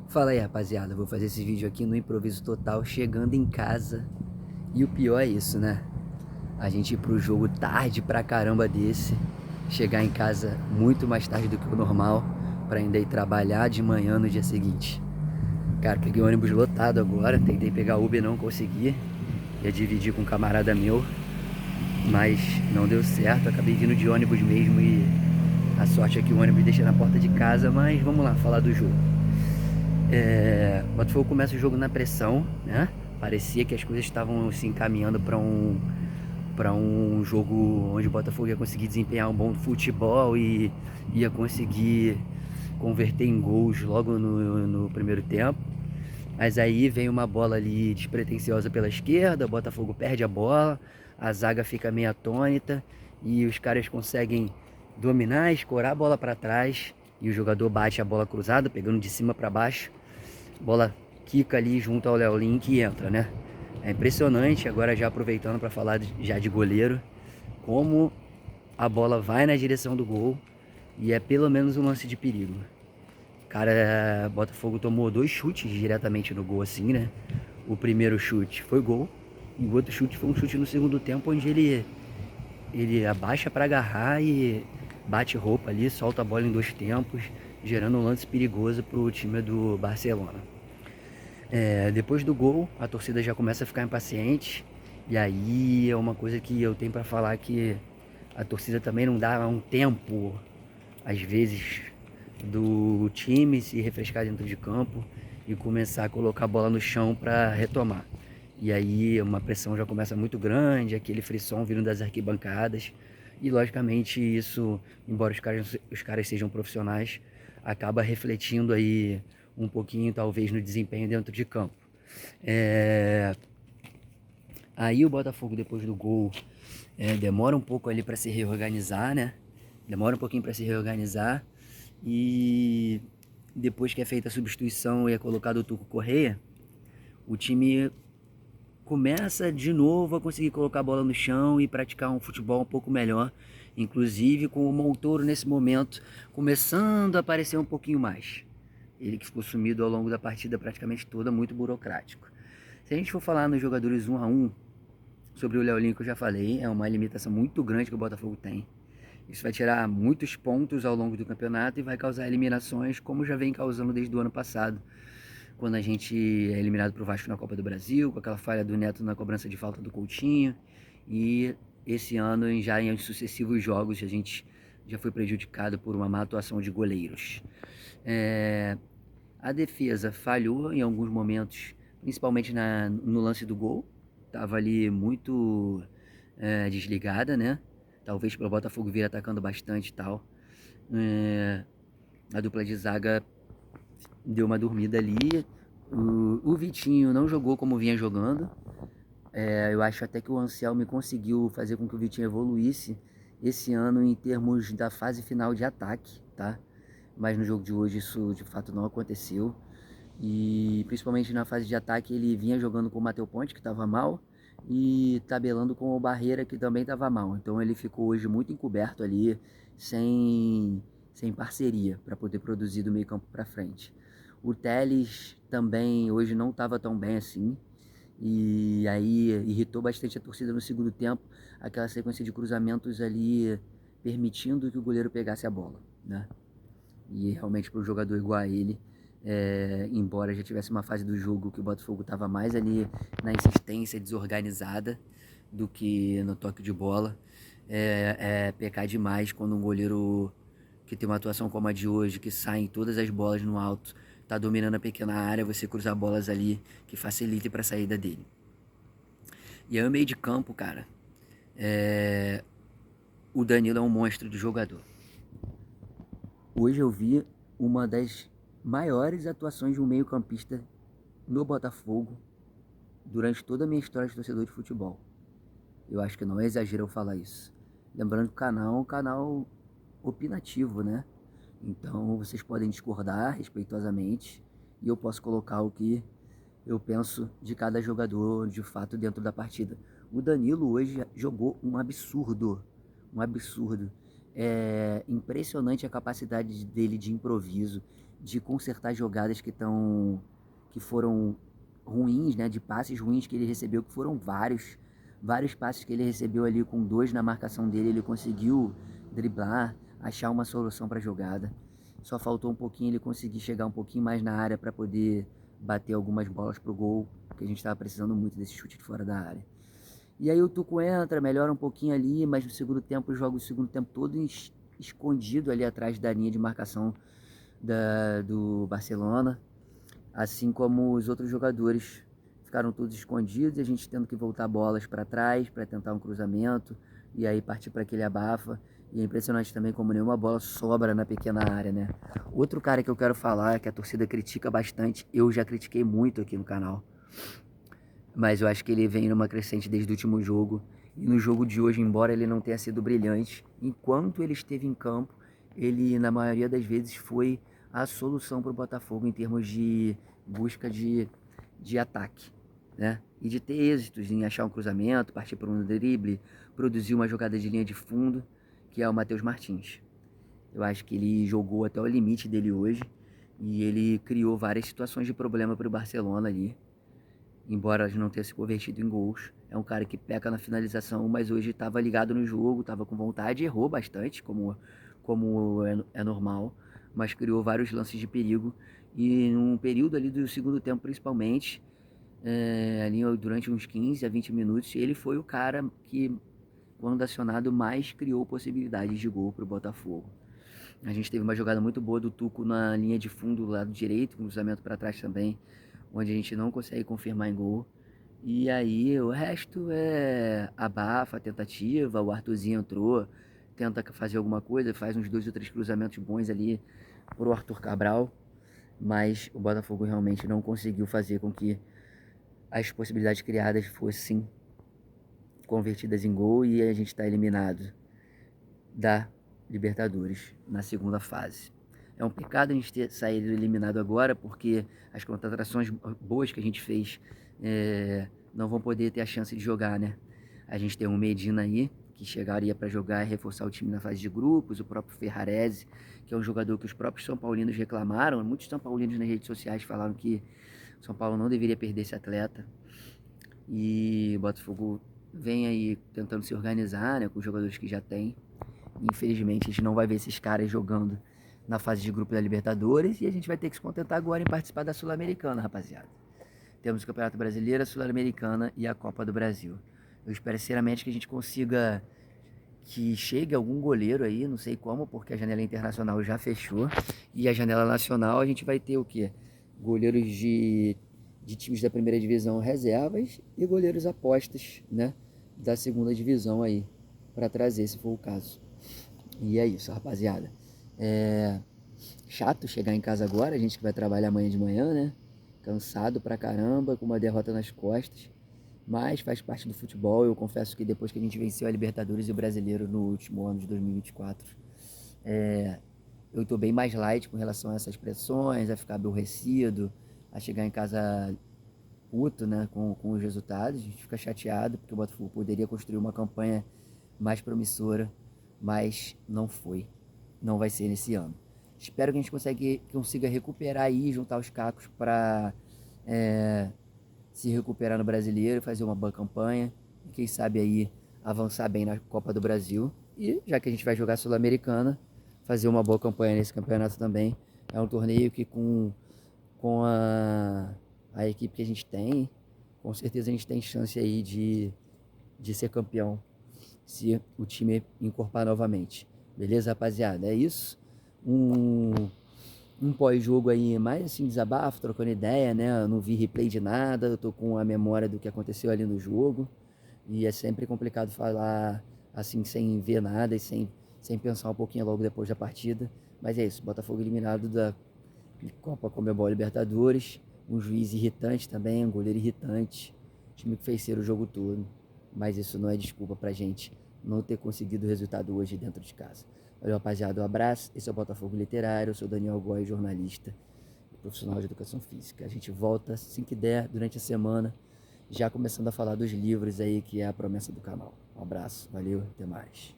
Fala aí, rapaziada, vou fazer esse vídeo aqui no improviso total, chegando em casa. E o pior é isso, né? A gente ir pro jogo tarde pra caramba desse, chegar em casa muito mais tarde do que o normal, pra ainda ir trabalhar de manhã no dia seguinte. Cara, peguei o ônibus lotado agora, tentei pegar Uber, não consegui. Ia dividir com um camarada meu, mas não deu certo, acabei vindo de ônibus mesmo e a sorte é que o ônibus deixa na porta de casa, mas vamos lá, falar do jogo. O Botafogo começa o jogo na pressão, né? Parecia que as coisas estavam se encaminhando para um jogo onde o Botafogo ia conseguir desempenhar um bom futebol e ia conseguir converter em gols logo no primeiro tempo. Mas aí vem uma bola ali despretensiosa pela esquerda, o Botafogo perde a bola, a zaga fica meio atônita e os caras conseguem dominar, escorar a bola para trás e o jogador bate a bola cruzada, pegando de cima para baixo. Bola quica ali junto ao Léo Link e entra, né? É impressionante, agora já aproveitando para falar já de goleiro, como a bola vai na direção do gol e é pelo menos um lance de perigo. Cara, Botafogo tomou 2 chutes diretamente no gol assim, né? O primeiro chute foi gol e o outro chute foi um chute no segundo tempo onde ele abaixa para agarrar e bate roupa ali, solta a bola em 2 tempos, gerando um lance perigoso pro time do Barcelona. Depois do gol, a torcida já começa a ficar impaciente. E aí é uma coisa que eu tenho para falar que a torcida também não dá um tempo, às vezes, do time se refrescar dentro de campo e começar a colocar a bola no chão para retomar. E aí uma pressão já começa muito grande, aquele frisson vindo das arquibancadas. E logicamente isso, embora os caras sejam profissionais, acaba refletindo aí um pouquinho talvez no desempenho dentro de campo. É... Aí o Botafogo depois do gol demora um pouco ali para se reorganizar, né? Demora um pouquinho para se reorganizar e depois que é feita a substituição e é colocado o Tuco Correia, o time começa de novo a conseguir colocar a bola no chão e praticar um futebol um pouco melhor, inclusive com o Montoro nesse momento começando a aparecer um pouquinho mais. Ele que ficou sumido ao longo da partida praticamente toda, muito burocrático. Se a gente for falar nos jogadores 1 a 1, sobre o Léo Link eu já falei, é uma limitação muito grande que o Botafogo tem. Isso vai tirar muitos pontos ao longo do campeonato e vai causar eliminações, como já vem causando desde o ano passado, quando a gente é eliminado pro Vasco na Copa do Brasil, com aquela falha do Neto na cobrança de falta do Coutinho. E esse ano, já em sucessivos jogos, a gente já foi prejudicado por uma má atuação de goleiros. A defesa falhou em alguns momentos, principalmente no lance do gol. Tava ali muito desligada, né? Talvez pelo Botafogo vir atacando bastante e tal. A dupla de zaga deu uma dormida ali. O Vitinho não jogou como vinha jogando. Eu acho até que o Anselmi conseguiu fazer com que o Vitinho evoluísse esse ano em termos da fase final de ataque, tá? Mas no jogo de hoje isso de fato não aconteceu. E principalmente na fase de ataque ele vinha jogando com o Matheus Ponte, que estava mal, e tabelando com o Barreira, que também estava mal. Então ele ficou hoje muito encoberto ali, sem parceria para poder produzir do meio campo para frente. O Telles também hoje não estava tão bem assim, e aí irritou bastante a torcida no segundo tempo, aquela sequência de cruzamentos ali permitindo que o goleiro pegasse a bola, né? E realmente para um jogador igual a ele, embora já tivesse uma fase do jogo que o Botafogo estava mais ali na insistência desorganizada do que no toque de bola, é pecar demais quando um goleiro que tem uma atuação como a de hoje, que sai todas as bolas no alto, tá dominando a pequena área, você cruzar bolas ali que facilitem para a saída dele. E aí o meio de campo, cara, o Danilo é um monstro de jogador. Hoje eu vi uma das maiores atuações de um meio-campista no Botafogo durante toda a minha história de torcedor de futebol. Eu acho que não é exagero eu falar isso. Lembrando que o canal é um canal opinativo, né? Então vocês podem discordar respeitosamente e eu posso colocar o que eu penso de cada jogador de fato dentro da partida. O Danilo hoje jogou um absurdo, um absurdo. É impressionante a capacidade dele de improviso, de consertar jogadas que foram ruins, né, de passes ruins que ele recebeu, que foram vários passes que ele recebeu ali com 2 na marcação dele, ele conseguiu driblar, achar uma solução para a jogada. Só faltou um pouquinho ele conseguir chegar um pouquinho mais na área para poder bater algumas bolas pro gol, porque a gente estava precisando muito desse chute de fora da área. E aí o Tuco entra, melhora um pouquinho ali, mas no segundo tempo joga o segundo tempo todo escondido ali atrás da linha de marcação do Barcelona, assim como os outros jogadores ficaram todos escondidos e a gente tendo que voltar bolas para trás para tentar um cruzamento e aí partir para aquele abafa. E é impressionante também como nenhuma bola sobra na pequena área, né? Outro cara que eu quero falar, que a torcida critica bastante, eu já critiquei muito aqui no canal, mas eu acho que ele vem numa crescente desde o último jogo. E no jogo de hoje, embora ele não tenha sido brilhante, enquanto ele esteve em campo, ele na maioria das vezes foi a solução para o Botafogo em termos de busca de ataque, né? E de ter êxitos em achar um cruzamento, partir por um drible, produzir uma jogada de linha de fundo, que é o Matheus Martins. Eu acho que ele jogou até o limite dele hoje e ele criou várias situações de problema para o Barcelona ali, embora não tenha se convertido em gols. É um cara que peca na finalização, mas hoje estava ligado no jogo, estava com vontade, errou bastante, como é normal, mas criou vários lances de perigo. E num período ali do segundo tempo, principalmente, ali durante uns 15 a 20 minutos, ele foi o cara que, quando acionado, mais criou possibilidades de gol para o Botafogo. A gente teve uma jogada muito boa do Tuco na linha de fundo do lado direito, com cruzamento para trás também, onde a gente não consegue confirmar em gol. E aí o resto é abafa, tentativa, o Arthurzinho entrou, tenta fazer alguma coisa, faz uns 2 ou 3 cruzamentos bons ali pro Arthur Cabral, mas o Botafogo realmente não conseguiu fazer com que as possibilidades criadas fossem convertidas em gol e a gente está eliminado da Libertadores na segunda fase. É um pecado a gente ter saído eliminado agora, porque as contratações boas que a gente fez não vão poder ter a chance de jogar, né? A gente tem um Medina aí, que chegaria para jogar e reforçar o time na fase de grupos, o próprio Ferrarese, que é um jogador que os próprios São Paulinos reclamaram, muitos São Paulinos nas redes sociais falaram que São Paulo não deveria perder esse atleta, e o Botafogo vem aí tentando se organizar, né, com os jogadores que já tem. Infelizmente a gente não vai ver esses caras jogando na fase de grupo da Libertadores e a gente vai ter que se contentar agora em participar da Sul-Americana, rapaziada. Temos o Campeonato Brasileiro, a Sul-Americana e a Copa do Brasil. Eu espero sinceramente que a gente consiga que chegue algum goleiro aí, não sei como, porque a janela internacional já fechou. E a janela nacional a gente vai ter o quê? Goleiros de times da primeira divisão reservas e goleiros apostas, né? Da segunda divisão aí, para trazer, se for o caso. E é isso, rapaziada. É chato chegar em casa agora, a gente que vai trabalhar amanhã de manhã, né? Cansado pra caramba, com uma derrota nas costas. Mas faz parte do futebol. Eu confesso que depois que a gente venceu a Libertadores e o Brasileiro no último ano de 2024, eu tô bem mais light com relação a essas pressões, a ficar aborrecido, a chegar em casa puto, né, com os resultados. A gente fica chateado porque o Botafogo poderia construir uma campanha mais promissora, mas não foi. Não vai ser nesse ano. Espero que a gente consiga recuperar aí, juntar os cacos para se recuperar no Brasileiro, fazer uma boa campanha e quem sabe aí avançar bem na Copa do Brasil. E já que a gente vai jogar Sul-Americana, fazer uma boa campanha nesse campeonato também. É um torneio que com a equipe que a gente tem, com certeza a gente tem chance aí de ser campeão se o time encorpar novamente. Beleza, rapaziada? É isso. Um pós-jogo aí mais assim, desabafo, trocando ideia, né? Eu não vi replay de nada, eu tô com a memória do que aconteceu ali no jogo. E é sempre complicado falar assim, sem ver nada e sem pensar um pouquinho logo depois da partida. Mas é isso, Botafogo eliminado da Copa Conmebol Libertadores. Um juiz irritante também, um goleiro irritante. Time que fez ser o jogo todo. Mas isso não é desculpa pra gente não ter conseguido o resultado hoje dentro de casa. Valeu, rapaziada, um abraço. Esse é o Botafogo Literário. Eu sou Daniel Goy, jornalista e profissional de educação física. A gente volta assim que der durante a semana, já começando a falar dos livros aí, que é a promessa do canal. Um abraço, valeu, até mais.